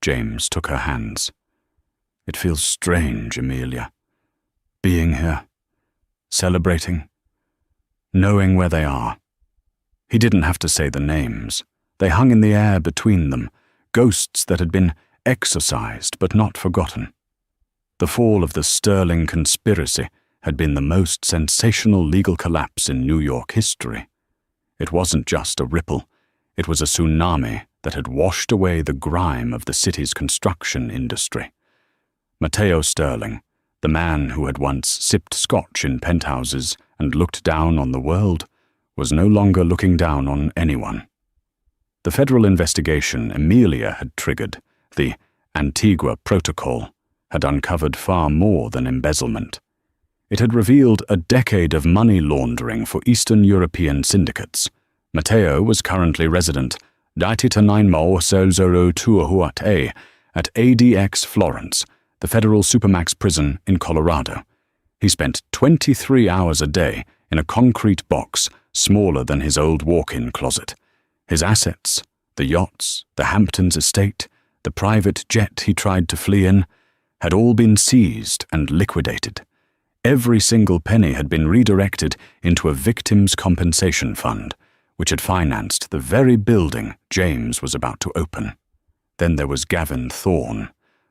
James took her hands. "It feels strange, Amelia. Being here, celebrating, knowing where they are." He didn't have to say the names. They hung in the air between them, ghosts that had been exorcised but not forgotten. The fall of the Sterling conspiracy had been the most sensational legal collapse in New York history. It wasn't just a ripple. It was a tsunami that had washed away the grime of the city's construction industry. Mateo Sterling, the man who had once sipped scotch in penthouses and looked down on the world, was no longer looking down on anyone. The federal investigation Amelia had triggered, the Antigua Protocol, had uncovered far more than embezzlement. It had revealed a decade of money laundering for Eastern European syndicates, Mateo was currently resident, Daitita 9 at ADX Florence, the federal supermax prison in Colorado. He spent 23 hours a day in a concrete box smaller than his old walk-in closet. His assets, the yachts, the Hamptons estate, the private jet he tried to flee in, had all been seized and liquidated. Every single penny had been redirected into a victims' compensation fund, which had financed the very building James was about to open. Then there was Gavin Thorne,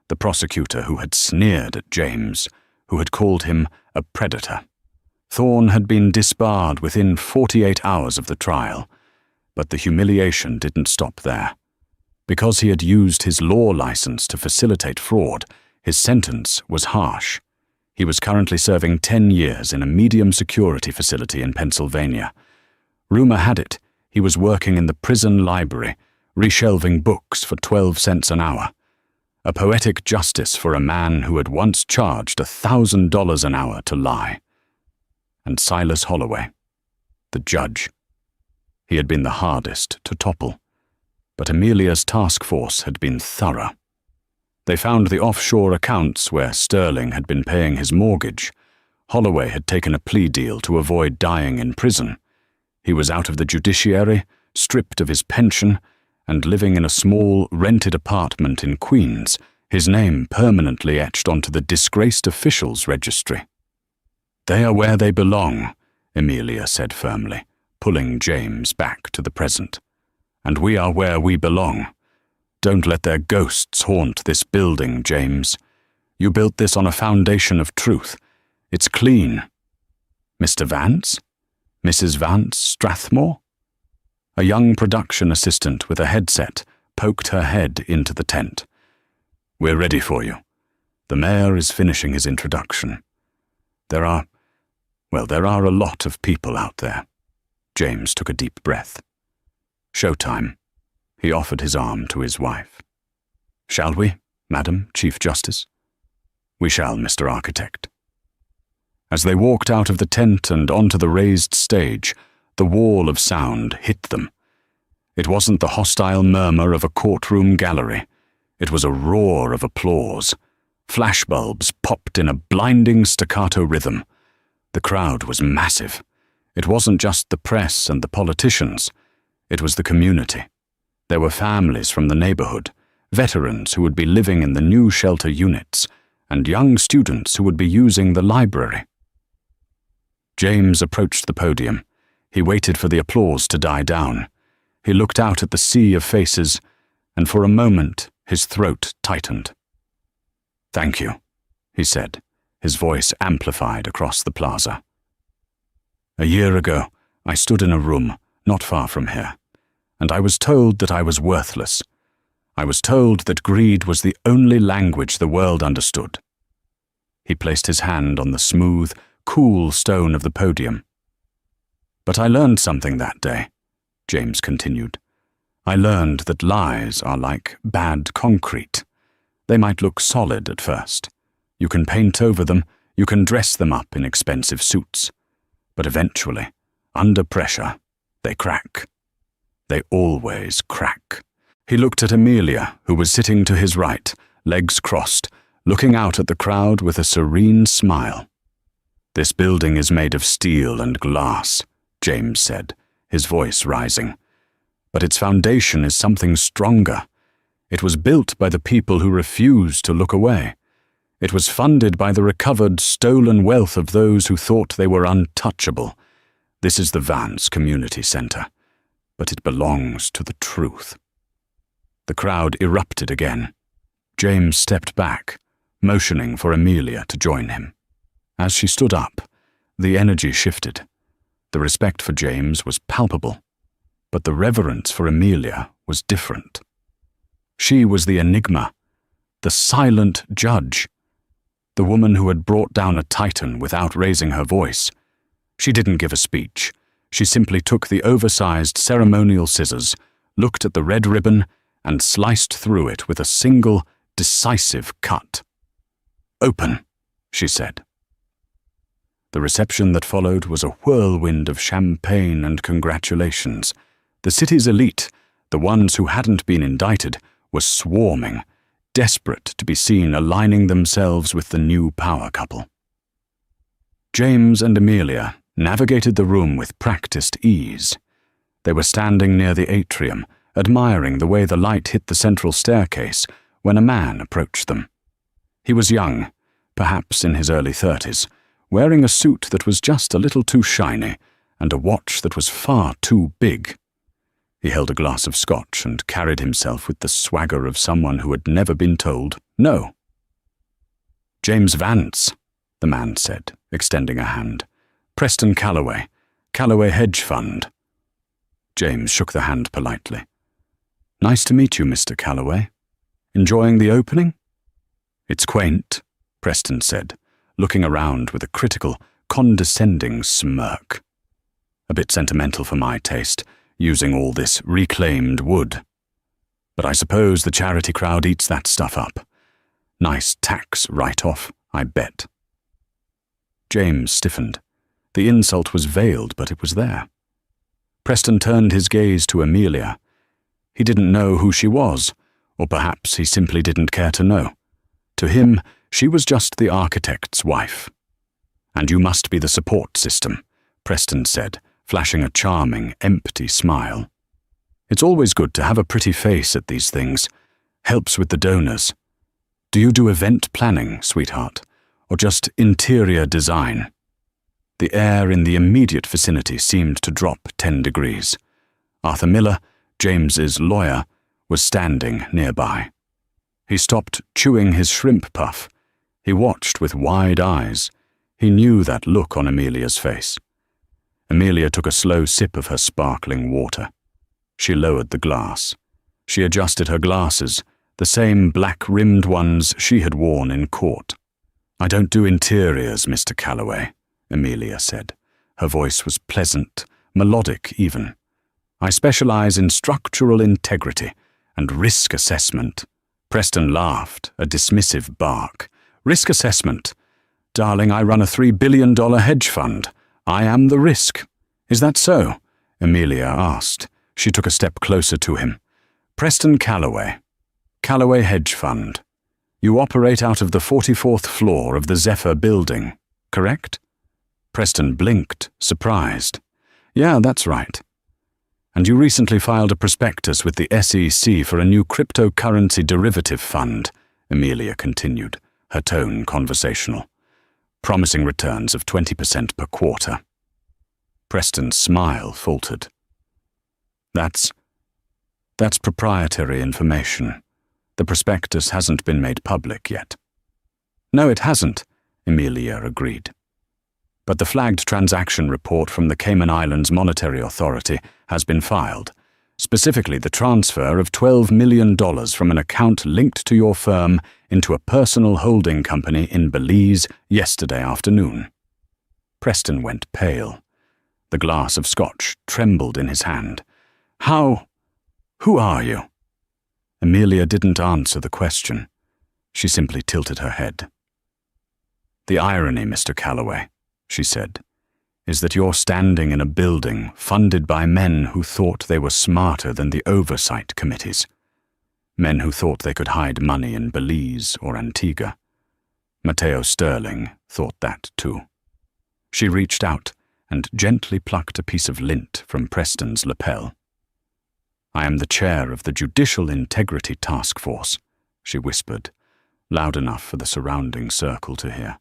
the prosecutor who had sneered at James, who had called him a predator. Thorne had been disbarred within 48 hours of the trial, but the humiliation didn't stop there. Because he had used his law license to facilitate fraud, his sentence was harsh. He was currently serving 10 years in a medium security facility in Pennsylvania. Rumor had it he was working in the prison library, reshelving books for 12 cents an hour. A poetic justice for a man who had once charged $1,000 an hour to lie. And Silas Holloway, the judge. He had been the hardest to topple, but Amelia's task force had been thorough. They found the offshore accounts where Sterling had been paying his mortgage. Holloway had taken a plea deal to avoid dying in prison. He was out of the judiciary, stripped of his pension, and living in a small, rented apartment in Queens, his name permanently etched onto the disgraced officials' registry. "They are where they belong," Amelia said firmly, pulling James back to the present. "And we are where we belong. Don't let their ghosts haunt this building, James. You built this on a foundation of truth. It's clean." "Mr. Vance? Mrs. Vance Strathmore?" A young production assistant with a headset poked her head into the tent. "We're ready for you. The mayor is finishing his introduction. There are a lot of people out there." James took a deep breath. "Showtime." He offered his arm to his wife. "Shall we, Madam Chief Justice?" "We shall, Mr. Architect." As they walked out of the tent and onto the raised stage, the wall of sound hit them. It wasn't the hostile murmur of a courtroom gallery. It was a roar of applause. Flashbulbs popped in a blinding staccato rhythm. The crowd was massive. It wasn't just the press and the politicians. It was the community. There were families from the neighborhood, veterans who would be living in the new shelter units, and young students who would be using the library. James approached the podium. He waited for the applause to die down. He looked out at the sea of faces, and for a moment his throat tightened. "Thank you," he said, his voice amplified across the plaza. "A year ago, I stood in a room not far from here, and I was told that I was worthless. I was told that greed was the only language the world understood." He placed his hand on the smooth, cool stone of the podium. "But I learned something that day," James continued. "I learned that lies are like bad concrete. They might look solid at first. You can paint over them, you can dress them up in expensive suits. But eventually, under pressure, they crack. They always crack." He looked at Amelia, who was sitting to his right, legs crossed, looking out at the crowd with a serene smile. "This building is made of steel and glass," James said, his voice rising. "But its foundation is something stronger. It was built by the people who refused to look away. It was funded by the recovered, stolen wealth of those who thought they were untouchable. This is the Vance Community Center, but it belongs to the truth." The crowd erupted again. James stepped back, motioning for Amelia to join him. As she stood up, the energy shifted. The respect for James was palpable, but the reverence for Amelia was different. She was the enigma, the silent judge, the woman who had brought down a titan without raising her voice. She didn't give a speech. She simply took the oversized ceremonial scissors, looked at the red ribbon, and sliced through it with a single, decisive cut. "Open," she said. The reception that followed was a whirlwind of champagne and congratulations. The city's elite, the ones who hadn't been indicted, were swarming, desperate to be seen aligning themselves with the new power couple. James and Amelia navigated the room with practiced ease. They were standing near the atrium, admiring the way the light hit the central staircase, when a man approached them. He was young, perhaps in his early 30s, wearing a suit that was just a little too shiny and a watch that was far too big. He held a glass of scotch and carried himself with the swagger of someone who had never been told no. "James Vance," the man said, extending a hand. "Preston Calloway, Calloway Hedge Fund." James shook the hand politely. "Nice to meet you, Mr. Calloway. Enjoying the opening?" "It's quaint," Preston said, looking around with a critical, condescending smirk. "A bit sentimental for my taste, using all this reclaimed wood. But I suppose the charity crowd eats that stuff up. Nice tax write-off, I bet." James stiffened. The insult was veiled, but it was there. Preston turned his gaze to Amelia. He didn't know who she was, or perhaps he simply didn't care to know. To him, she was just the architect's wife. "And you must be the support system," Preston said, flashing a charming, empty smile. "It's always good to have a pretty face at these things. Helps with the donors. Do you do event planning, sweetheart, or just interior design?" The air in the immediate vicinity seemed to drop 10 degrees. Arthur Miller, James's lawyer, was standing nearby. He stopped chewing his shrimp puff. He watched with wide eyes. He knew that look on Amelia's face. Amelia took a slow sip of her sparkling water. She lowered the glass. She adjusted her glasses, the same black-rimmed ones she had worn in court. "I don't do interiors, Mr. Calloway," Amelia said. Her voice was pleasant, melodic even. "I specialize in structural integrity and risk assessment." Preston laughed, a dismissive bark. "Risk assessment? Darling, I run a $3 billion hedge fund. I am the risk." "Is that so?" Amelia asked. She took a step closer to him. "Preston Calloway, Calloway Hedge Fund. You operate out of the 44th floor of the Zephyr building, correct?" Preston blinked, surprised. "Yeah, that's right." "And you recently filed a prospectus with the SEC for a new cryptocurrency derivative fund," Amelia continued, her tone conversational. "Promising returns of 20% per quarter." Preston's smile faltered. That's proprietary information. The prospectus hasn't been made public yet." "No, it hasn't," Amelia agreed. "But the flagged transaction report from the Cayman Islands Monetary Authority has been filed, specifically the transfer of $12 million from an account linked to your firm into a personal holding company in Belize yesterday afternoon." Preston went pale. The glass of scotch trembled in his hand. Who are you?" Amelia didn't answer the question. She simply tilted her head. "The irony, Mr. Calloway," she said, "is that you're standing in a building funded by men who thought they were smarter than the oversight committees. Men who thought they could hide money in Belize or Antigua. Mateo Sterling thought that too." She reached out and gently plucked a piece of lint from Preston's lapel. "I am the chair of the Judicial Integrity Task Force," she whispered, loud enough for the surrounding circle to hear.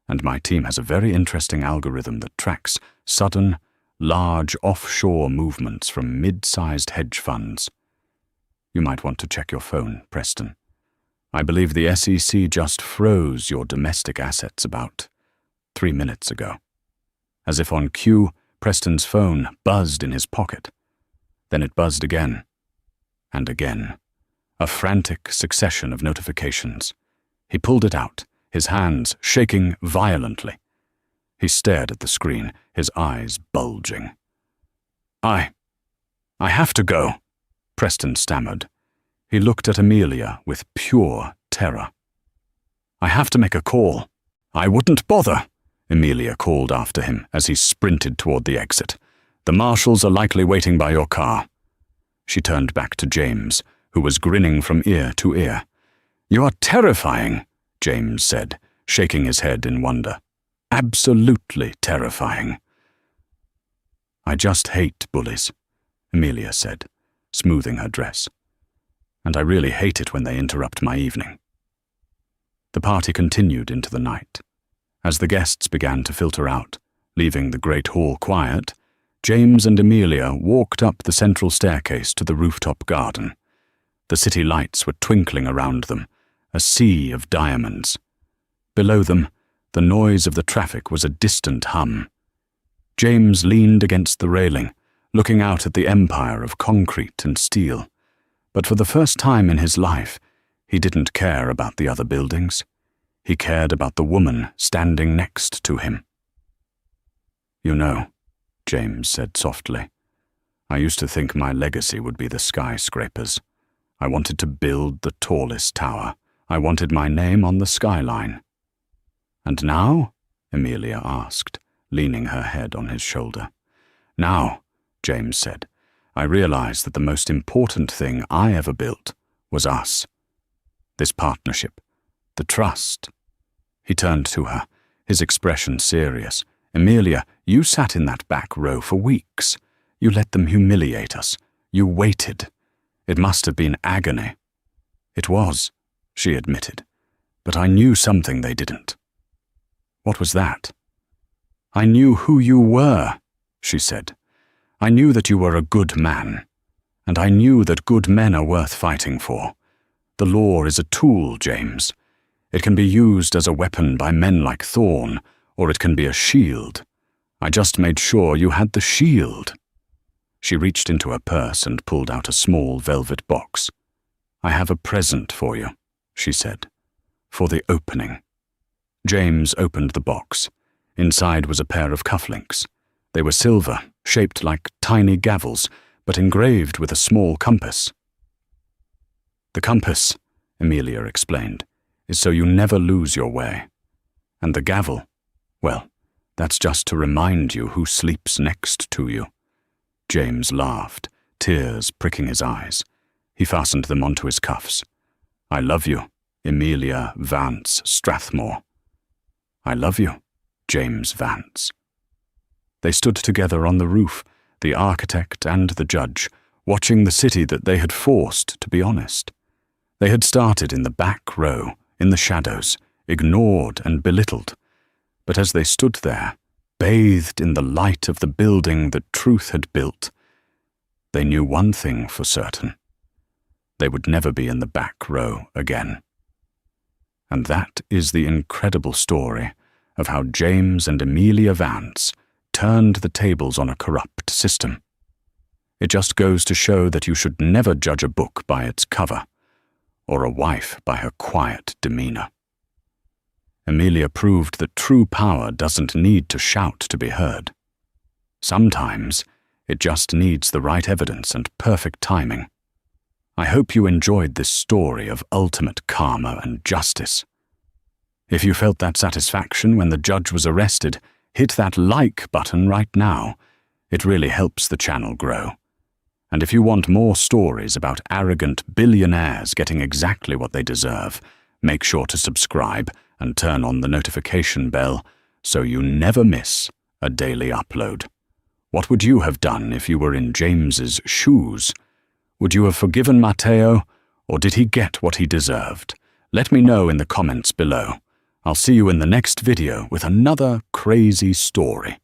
"And my team has a very interesting algorithm that tracks sudden, large offshore movements from mid-sized hedge funds. You might want to check your phone, Preston. I believe the SEC just froze your domestic assets about 3 minutes ago." As if on cue, Preston's phone buzzed in his pocket. Then it buzzed again, and again. A frantic succession of notifications. He pulled it out, his hands shaking violently. He stared at the screen, his eyes bulging. I have to go," Preston stammered. He looked at Amelia with pure terror. "I have to make a call." "I wouldn't bother," Amelia called after him as he sprinted toward the exit. The marshals are likely waiting by your car." She turned back to James, who was grinning from ear to ear. "You are terrifying," James said, shaking his head in wonder. "Absolutely terrifying." "I just hate bullies," Amelia said, smoothing her dress. "And I really hate it when they interrupt my evening." The party continued into the night. As the guests began to filter out, leaving the great hall quiet, James and Amelia walked up the central staircase to the rooftop garden. The city lights were twinkling around them, a sea of diamonds. Below them, the noise of the traffic was a distant hum. James leaned against the railing, looking out at the empire of concrete and steel. But for the first time in his life, he didn't care about the other buildings. He cared about the woman standing next to him. "You know," James said softly, "I used to think my legacy would be the skyscrapers. I wanted to build the tallest tower. I wanted my name on the skyline." "And now?" Amelia asked, leaning her head on his shoulder. "Now," James said, "I realize that the most important thing I ever built was us. This partnership, the trust." He turned to her, his expression serious. "Amelia, you sat in that back row for weeks. You let them humiliate us. You waited. It must have been agony." "It was," she admitted, "but I knew something they didn't." "What was that?" "I knew who you were," she said. "I knew that you were a good man, and I knew that good men are worth fighting for. The law is a tool, James. It can be used as a weapon by men like Thorne, or it can be a shield. I just made sure you had the shield." She reached into her purse and pulled out a small velvet box. "I have a present for you," she said, "for the opening." James opened the box. Inside was a pair of cufflinks. They were silver, shaped like tiny gavels, but engraved with a small compass. "The compass," Amelia explained, "is so you never lose your way. And the gavel, well, that's just to remind you who sleeps next to you." James laughed, tears pricking his eyes. He fastened them onto his cuffs. "I love you, Amelia Vance Strathmore." "I love you, James Vance." They stood together on the roof, the architect and the judge, watching the city that they had forced to be honest. They had started in the back row, in the shadows, ignored and belittled. But as they stood there, bathed in the light of the building that truth had built, they knew one thing for certain. They would never be in the back row again. And that is the incredible story of how James and Amelia Vance turned the tables on a corrupt system. It just goes to show that you should never judge a book by its cover, or a wife by her quiet demeanor. Amelia proved that true power doesn't need to shout to be heard. Sometimes it just needs the right evidence and perfect timing. I hope you enjoyed this story of ultimate karma and justice. If you felt that satisfaction when the judge was arrested, hit that like button right now. It really helps the channel grow. And if you want more stories about arrogant billionaires getting exactly what they deserve, make sure to subscribe and turn on the notification bell so you never miss a daily upload. What would you have done if you were in James's shoes? Would you have forgiven Mateo, or did he get what he deserved? Let me know in the comments below. I'll see you in the next video with another crazy story.